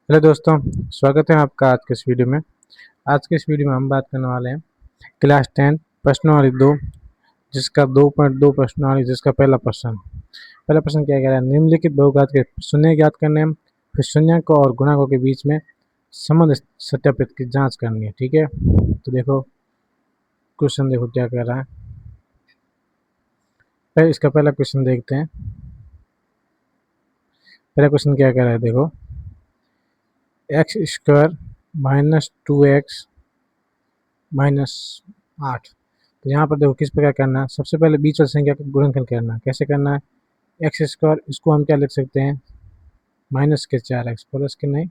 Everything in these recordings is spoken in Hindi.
हेलो दोस्तों, स्वागत है आपका आज के इस वीडियो में। आज के इस वीडियो में हम बात करने वाले हैं क्लास 10 प्रश्नावली 2, जिसका 2.2 प्रश्नावली, जिसका पहला प्रश्न क्या कह रहा है। निम्नलिखित बहुघात के शून्य ज्ञात करने हैं, फिर शून्यकों और गुणांकों के बीच में संबंध सत्यापित की जांच करनी है। ठीक है, तो देखो क्वेश्चन, देखो क्या कह रहा है। पहले इसका पहला क्वेश्चन देखते हैं। पहला क्वेश्चन क्या कह रहा है, देखो x square minus 2x minus 8। तो यहाँ पर देखो किस प्रकार करना है। सबसे पहले बीच वाली संख्या का गुणनखंड करना है। कैसे करना है, एक्स स्क्वायर, इसको हम क्या लिख सकते हैं, माइनस के 4x, प्लस के नहीं,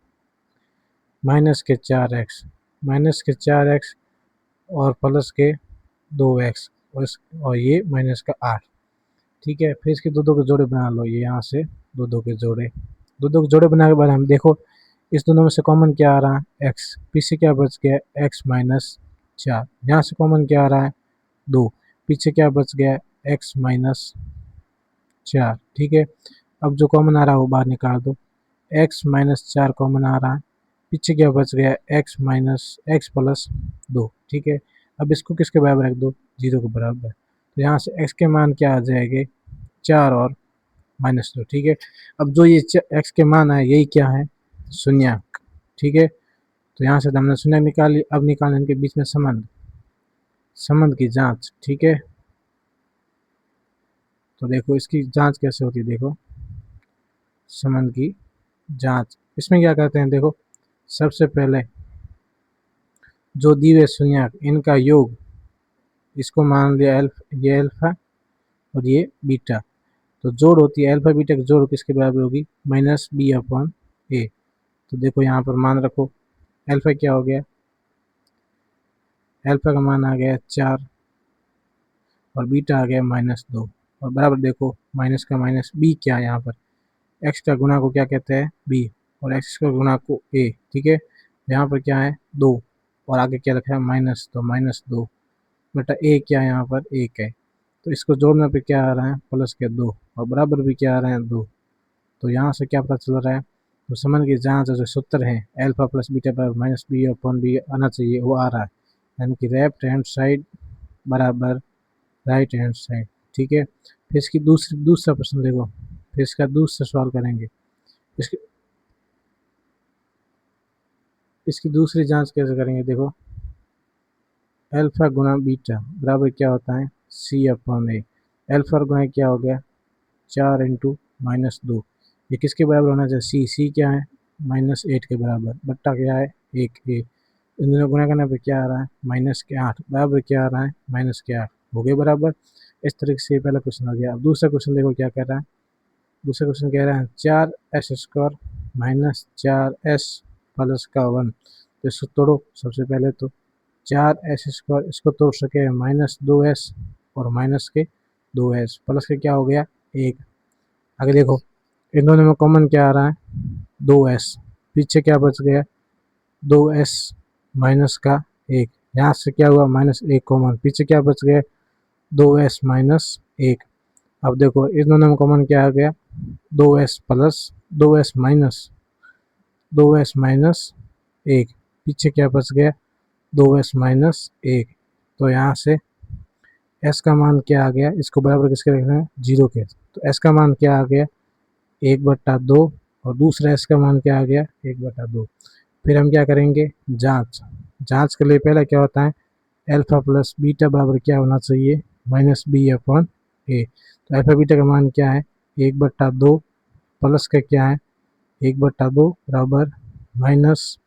माइनस के 4x, माइनस के 4x और प्लस के 2x, और ये माइनस का 8। ठीक है, फिर इसके दो दो के जोड़े बना लो। ये यहाँ से दो दो के जोड़े, दो दो के जोड़े बनाने के बाद हम देखो इस दोनों में से कॉमन क्या आ रहा है, x, पीछे क्या बच गया, x माइनस 4। यहाँ से कॉमन क्या आ रहा है, 2, पीछे क्या बच गया, x माइनस 4। ठीक है, अब जो कॉमन आ रहा है वो बाहर निकाल दो, x माइनस 4 कॉमन आ रहा है, पीछे क्या बच गया, x माइनस x प्लस 2। ठीक है, अब इसको किसके बराबर रख दो, 0 के बराबर। तो यहाँ से x के मान क्या आ जाएंगे, 4 और माइनस 2। ठीक है, अब जो ये x के मान है यही क्या है, शून्यक। ठीक है, तो यहाँ से हमने शून्य निकाल ली। अब निकालने इनके बीच में संबंध की जांच। ठीक है, तो देखो इसकी जांच कैसे होती है, देखो संबंध की जांच इसमें क्या करते हैं, देखो सबसे पहले जो दी हुए शून्यक इनका योग, इसको मान लिया ये अल्फा और ये बीटा। तो जोड़ होती है अल्फा बीटा की जोड़ किसके बराबर होगी, माइनस बी अपॉन ए। तो देखो यहाँ पर मान रखो, अल्फा क्या हो गया, अल्फा का मान आ गया 4 और बीटा आ गया -2, और बराबर देखो माइनस का माइनस बी क्या है, यहाँ पर एक्स का गुणा को क्या कहते हैं, बी, और एक्स का गुणा को ए। ठीक है, यहाँ पर क्या है 2 और आगे क्या रखा है माइनस, तो -2 बेटा ए क्या है, यहाँ पर 1 है। तो इसको जोड़ने पे क्या आ रहा है, प्लस के 2, और बराबर भी क्या आ रहे हैं 2। तो यहाँ से क्या पता चल रहा है, तो संबंध की जांच जो सूत्र है अल्फा प्लस बीटा बराबर माइनस बी अपॉन बी आना चाहिए, वो आ रहा है, यानी कि लेफ्ट हैंड साइड बराबर राइट हैंड साइड। ठीक है, फिर इसकी दूसरा प्रश्न देखो, फिर इसका दूसरा सवाल करेंगे। इसकी इसकी दूसरी जांच कैसे करेंगे, देखो अल्फा गुना बीटा बराबर क्या होता है, सी अपॉन ए। अल्फा गुना क्या हो गया, 4 इंटू -2, ये किसके बराबर होना चाहिए, सी क्या है, -8 के बराबर, बट्टा क्या है 1 ए। इन दोनों गुणा करने पे क्या आ रहा है, -8 बराबर क्या आ रहा है, -8 हो गए बराबर। इस तरीके से पहला क्वेश्चन हो गया। अब दूसरा क्वेश्चन देखो क्या कह रहा है। दूसरा क्वेश्चन कह रहा है 4s² -4s प्लस का 1। तो इसको तोड़ो सबसे पहले, तो 4s² इसको तोड़ सके -2s और माइनस के 2s प्लस के क्या हो गया 1। आगे देखो इन दोनों में कॉमन क्या आ रहा है, 2s, पीछे क्या बच गया, 2s माइनस का 1। यहाँ से क्या हुआ -1 कॉमन, पीछे क्या बच गया, 2s माइनस 1। अब देखो इन दोनों में कॉमन क्या आ गया, 2s प्लस 2s माइनस 1, पीछे क्या बच गया, 2s माइनस 1। तो यहाँ से s का मान क्या आ गया, इसको बराबर किसके रखना है, 0 के। तो s का मान क्या आ गया, 1/2, और दूसरा s का मान क्या आ गया, 1/2। फिर हम क्या करेंगे, जांच के लिए पहला क्या होता है, अल्फा प्लस बीटा बराबर क्या होना चाहिए, -b अपॉन ए। तो अल्फा बीटा का मान क्या है, 1/2 प्लस का क्या है, 1/2 बराबर माइनस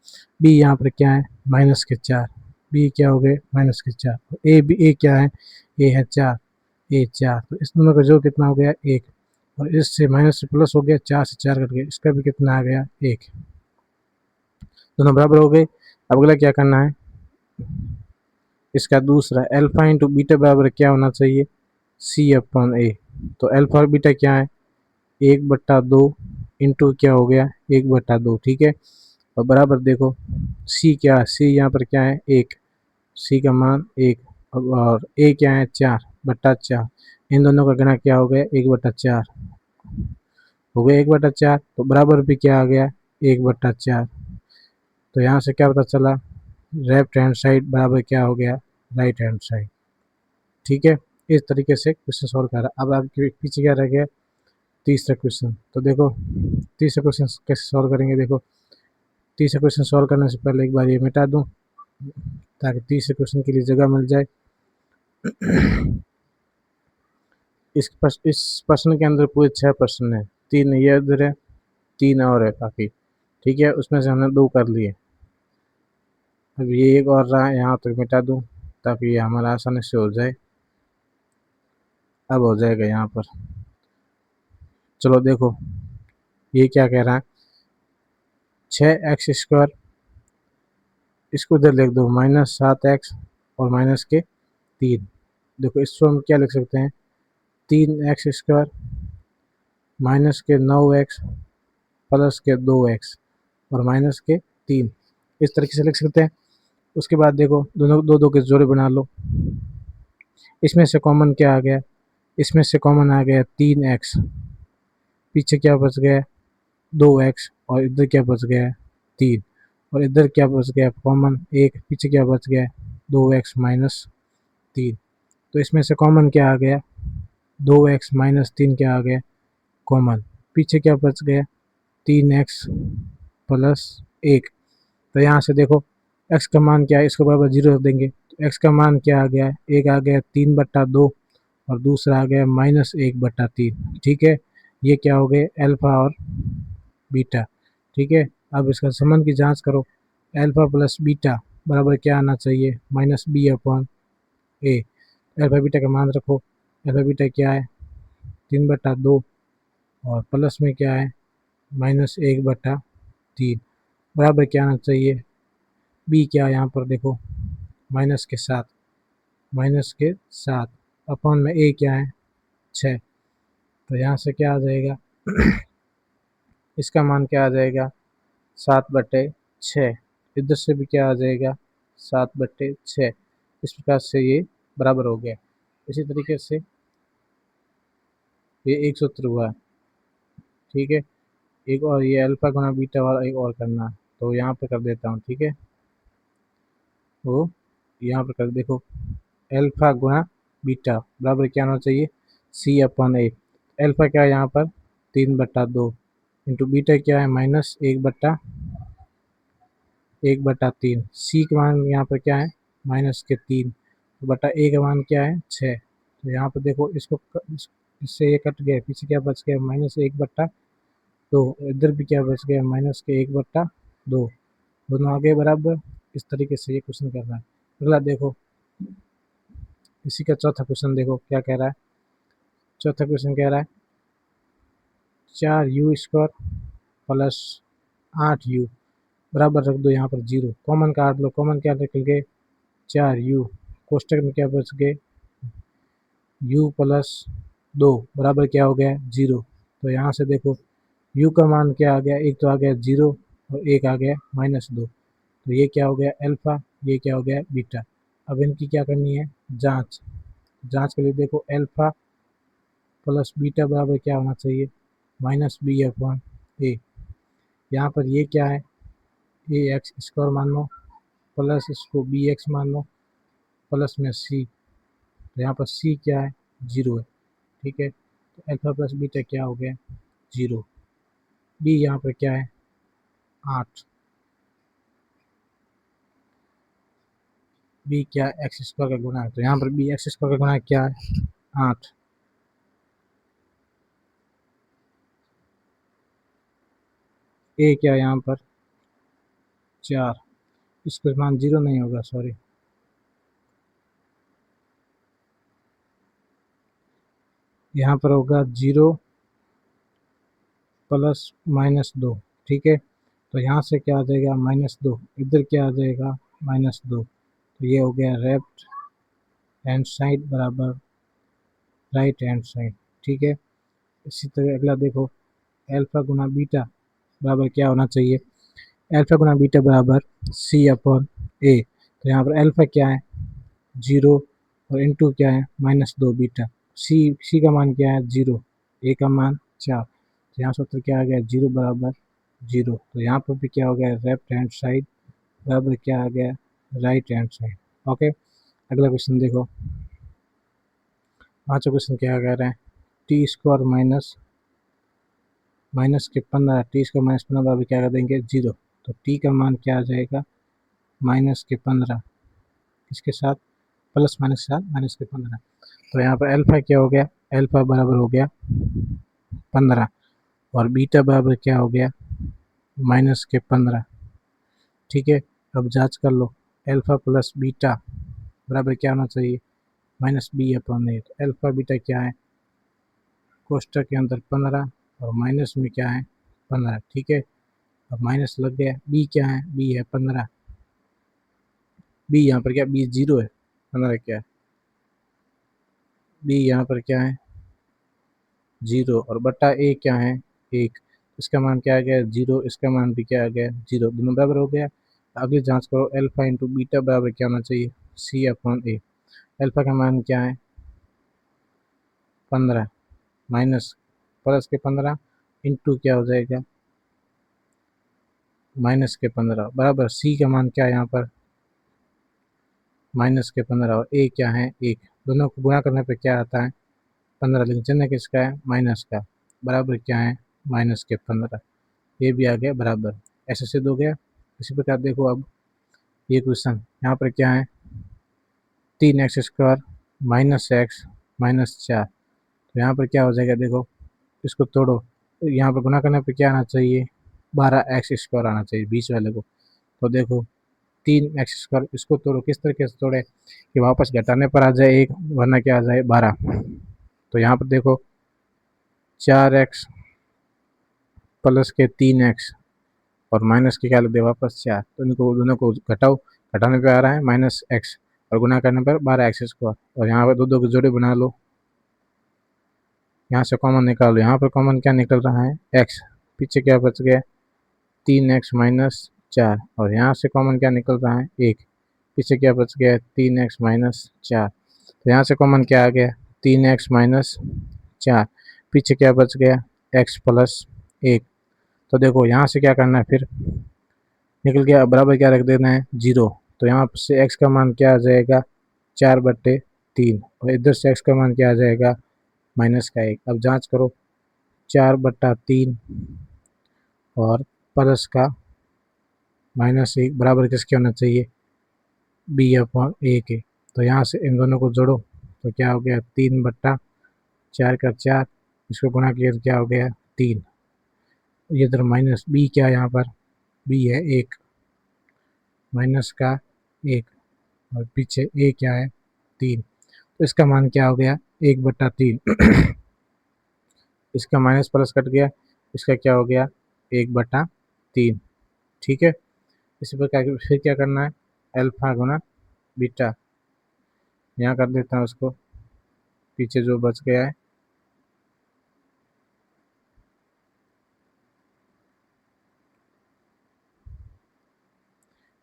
बी, यहाँ पर क्या है -4, बी क्या हो गए -4, ए क्या है, ए है 4, ए 4। तो इस दोनों का जो कितना हो गया 1, और इससे माइनस से प्लस हो गया, 4 से 4 कट गया, इसका भी कितना आ गया 1, दोनों बराबर हो गए। अब अगला क्या करना है, इसका दूसरा अल्फा इंटू बीटा बराबर क्या होना चाहिए, सी अपॉन ए। तो अल्फा और बीटा क्या है, 1/2 इंटू क्या हो गया 1/2। ठीक है, और बराबर देखो सी क्या है, सी यहाँ पर क्या है 1, सी का मान 1, और ए क्या है 4/4। इन दोनों का गुणा क्या हो गया 1/4 हो गया, 1/4। तो बराबर भी क्या आ गया 1/4। तो यहाँ से क्या पता चला, लेफ्ट हैंड साइड बराबर क्या हो गया, राइट हैंड साइड। ठीक है, इस तरीके से क्वेश्चन सॉल्व करा। अब आपके पीछे क्या रह गया, तीसरा क्वेश्चन। तो देखो तीसरा क्वेश्चन कैसे सॉल्व करेंगे। देखो तीसरा क्वेश्चन सॉल्व करने से पहले एक बार ये मिटा दूं ताकि तीसरे क्वेश्चन के लिए जगह मिल जाए। इस प्रश्न के अंदर पूरे 6 प्रश्न है, 3 ये उधर है, 3 और है बाकी। ठीक है, उसमें से हमने 2 कर लिए। अब ये एक और रहा है, यहाँ तक मिटा दूं ताकि ये हमारा आसानी से हो जाए। अब हो जाएगा यहाँ पर। चलो देखो ये क्या कह रहा है, 6x², इसको इधर लिख दो -7x और माइनस के 3। देखो इसको हम क्या लिख सकते हैं, 3x² माइनस के 9x प्लस के 2x और माइनस के 3, इस तरीके से लिख सकते हैं। उसके बाद देखो दोनों दो दो के जोड़े बना लो। इसमें से कॉमन क्या आ गया, इसमें से कॉमन आ गया 3x, पीछे क्या बच गया 2x और इधर क्या बच गया 3, और इधर क्या बच गया कॉमन 1, पीछे क्या बच गया 2x माइनस 3। तो इसमें से कॉमन क्या आ गया, 2x माइनस 3 क्या आ गया कॉमन, पीछे क्या बच गया 3x प्लस 1। तो यहाँ से देखो x का मान क्या है, इसको बराबर 0 रख देंगे। तो x का मान क्या आ गया, एक आ गया 3/2 और दूसरा आ गया -1/3। ठीक है, ये क्या हो गए अल्फा और बीटा। ठीक है, अब इसका संबंध की जांच करो, अल्फा प्लस बीटा बराबर क्या आना चाहिए, -b/a। अल्फा बीटा का मान रखो, अल्फा बीटा क्या है 3/2 और प्लस में क्या है -1/3, बराबर क्या आना चाहिए, बी क्या है यहाँ पर देखो -के 7 अपॉन में ए क्या है 6। तो यहाँ से क्या आ जाएगा इसका मान क्या आ जाएगा 7/6, इधर से भी क्या आ जाएगा 7/6। इस प्रकार से ये बराबर हो गया। इसी तरीके से ये एक सूत्र हुआ। ठीक है, एक और ये अल्फा गुना बीटा वाला एक और करना है, तो यहाँ पे कर देता हूँ। ठीक है, तो यहाँ पर कर देखो अल्फा गुना बीटा बराबर क्या होना चाहिए c/a। अल्फा क्या है यहाँ पर 3/2 इंटू बीटा क्या है -1/3। सी का मान यहाँ पर क्या है -3 बटा ए का मान क्या है 6। तो यहाँ पर देखो इससे ये कट गया, पीछे क्या बच गया -1/2, इधर भी क्या बच गया -1/2, दोनों आगे बराबर। इस तरीके से ये क्वेश्चन करना है। अगला देखो इसी का चौथा क्वेश्चन देखो क्या कह रहा है। चौथा क्वेश्चन कह रहा है 4u² प्लस 8u बराबर रख दो यहाँ पर 0, कॉमन काट लो, कॉमन क्या निकल गए 4u, कोष्टक में क्या बच गए u प्लस 2 बराबर क्या हो गया 0। तो यहाँ से देखो u का मान क्या आ गया, एक तो आ गया 0 और एक आ गया -2। तो ये क्या हो गया अल्फा, ये क्या हो गया बीटा। अब इनकी क्या करनी है जांच। जांच के लिए देखो अल्फा प्लस बीटा बराबर क्या होना चाहिए -b/a। यहाँ पर ये क्या है ax² मान लो प्लस इसको bx मान लो प्लस में c। तो यहाँ पर c क्या है 0 है। ठीक है, तो अल्फा प्लस बीटा क्या हो गया 0। b यहाँ पर क्या है 8, b क्या है x² का गुना है, तो यहाँ पर b x² का गुना क्या है 8। a क्या है यहाँ पर 4, इसका मान 0 नहीं होगा, सॉरी यहाँ पर होगा 0 प्लस -2। ठीक है, तो यहाँ से क्या आ जाएगा -2, इधर क्या आ जाएगा -2। तो ये हो गया लेफ्ट हैंड साइड बराबर राइट हैंड साइड। ठीक है, इसी तरह अगला देखो अल्फा गुना बीटा बराबर क्या होना चाहिए, अल्फा गुना बीटा बराबर c/a। तो यहाँ पर अल्फा क्या है 0 और इंटू क्या है -2 बीटा। सी का मान क्या है 0, ए का मान 4। तो यहाँ सूत्र क्या आ गया 0 बराबर 0। तो यहाँ पर भी क्या हो गया लेफ्ट हैंड साइड बराबर क्या आ गया, राइट हैंड साइड। ओके, अगला क्वेश्चन देखो, पाँचवा क्वेश्चन क्या कह रहे हैं, टी स्क्वायर माइनस माइनस के 15, टी स्क्वायर माइनस 15 बराबर क्या कर देंगे, 0। तो टी का मान क्या आ जाएगा, माइनस के 15, इसके साथ प्लस माइनस के साथ माइनस के 15। तो यहाँ पर अल्फा क्या हो गया, अल्फा बराबर हो गया 15 और बीटा बराबर क्या हो गया, माइनस के 15। ठीक है, अब जांच कर लो, अल्फा प्लस बीटा बराबर क्या होना चाहिए, माइनस बी अपॉन ए। तो अल्फा बीटा क्या है, कोष्टक के अंदर 15 और माइनस में क्या है 15। ठीक है, अब माइनस लग गया, बी क्या है, बी है 15, बी यहाँ पर क्या, बी 0 है, 15 क्या है, बी यहाँ पर क्या है 0 और बटा ए क्या है 1, इसका मान क्या आ गया 0, इसका मान भी क्या आ गया 0, दोनों बराबर हो गया। अगली जांच करो, अल्फा इंटू बीटा बराबर क्या होना चाहिए, सी अपॉन ए। अल्फा का मान क्या है 15 माइनस प्लस के 15 इंटू क्या हो जाएगा माइनस के 15 बराबर सी का मान क्या है यहाँ पर माइनस के 15 और ए क्या है 1, दोनों को गुणा करने पे क्या आता है 15, लेकिन चिन्ह किसका है माइनस का, बराबर क्या है माइनस के 15। ये भी आ गया बराबर, ऐसे सिद्ध हो गया। इसी प्रकार देखो अब ये क्वेश्चन, यहाँ पर क्या है 3x² माइनस एक्स माइनस 4। तो यहाँ पर क्या हो जाएगा, देखो इसको तोड़ो, यहाँ पर गुणा करने पे क्या आना चाहिए 12x² आना चाहिए बीच वाले को। तो देखो 3x², इसको तोड़ो, किस तरीके से तोड़े कि वापस घटाने पर आ जाए 1, वरना क्या आ जाए 12। तो यहाँ पर देखो 4x प्लस के 3x और माइनस के क्या लग दे वापस 4, तो इनको दोनों को घटाओ, घटाने पे आ रहा है माइनस एक्स और गुना करने पर 12x²। और यहाँ पर दो दो की जोड़ी बना लो, यहाँ से कॉमन निकाल लो, यहाँ पर कॉमन क्या निकल रहा है x, पीछे क्या बच गया 3x माइनस 4 और यहाँ से कॉमन क्या निकल रहा है 1, पीछे क्या बच गया 3x माइनस 4। तो यहाँ से कॉमन क्या आ गया 3x माइनस 4, पीछे क्या बच गया x प्लस 1। तो देखो यहाँ से क्या करना है, फिर निकल गया, बराबर क्या रख देना है 0। तो यहाँ से x का मान क्या आ जाएगा 4/3 और इधर से x का मान क्या आ जाएगा माइनस का 1। अब जांच करो 4/3 और प्लस का -1 बराबर किसके होना चाहिए बी अपॉन ए के। तो यहाँ से इन दोनों को जोड़ो, तो क्या हो गया 3/4 का 4, इसको गुणा किया तो क्या हो गया 3, ये इधर माइनस बी क्या है यहाँ पर बी है 1, माइनस का 1 और पीछे ए क्या है 3। तो इसका मान क्या हो गया 1/3 इसका माइनस प्लस कट गया, इसका क्या हो गया 1/3। ठीक है, इसी प्रकार फिर क्या करना है अल्फा गुना बीटा, यहाँ कर देता हूँ उसको, पीछे जो बच गया है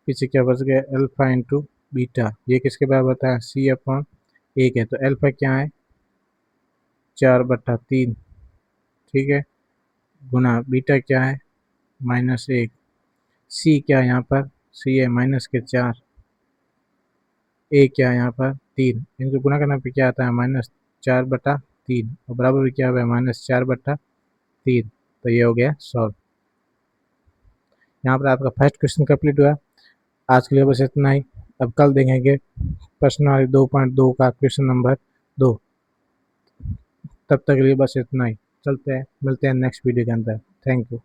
पीछे क्या बच गया अल्फा इंटू बीटा, ये किसके बराबर होता है सी अपॉन 1 है। तो अल्फा क्या है 4/3, ठीक है, गुना बीटा क्या है -1, सी क्या है यहाँ पर सी है माइनस के 4, ए क्या है यहाँ पर 3, इनको गुना करने पे क्या आता है -4/3 और बराबर भी क्या हुआ है -4/3। तो ये हो गया सॉल्व। यहाँ पर आपका फर्स्ट क्वेश्चन कंप्लीट हुआ। आज के लिए बस इतना ही, अब कल देखेंगे प्रश्न वाली 2.2 का क्वेश्चन नंबर 2। तब तक के लिए बस इतना ही, चलते हैं, मिलते हैं नेक्स्ट वीडियो के अंदर। Thank you.